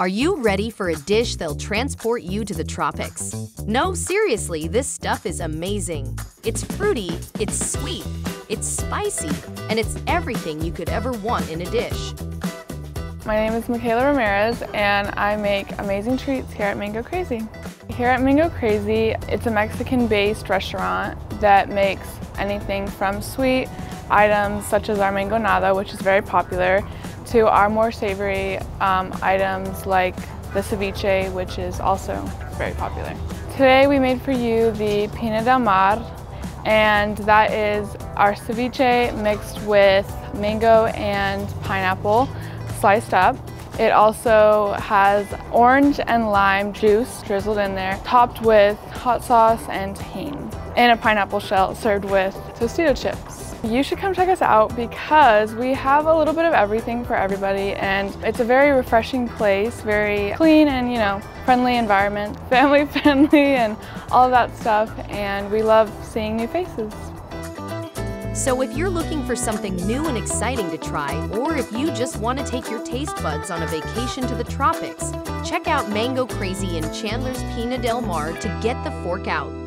Are you ready for a dish that'll transport you to the tropics? No, seriously, this stuff is amazing. It's fruity, it's sweet, it's spicy, and it's everything you could ever want in a dish. My name is Michaela Ramirez, and I make amazing treats here at Mango Crazy. Here at Mango Crazy, it's a Mexican-based restaurant that makes anything from sweet items such as our mangonada, which is very popular, to our more savory items like the ceviche, which is also very popular. Today we made for you the Piña del Mar, and that is our ceviche mixed with mango and pineapple sliced up. It also has orange and lime juice drizzled in there, topped with hot sauce and tahini, and a pineapple shell served with Tostito chips. You should come check us out because we have a little bit of everything for everybody, and it's a very refreshing place, very clean and, friendly environment, family friendly and all of that stuff, and we love seeing new faces. So if you're looking for something new and exciting to try, or if you just want to take your taste buds on a vacation to the tropics, check out Mango Crazy in Chandler's Piña del Mar to get the fork out.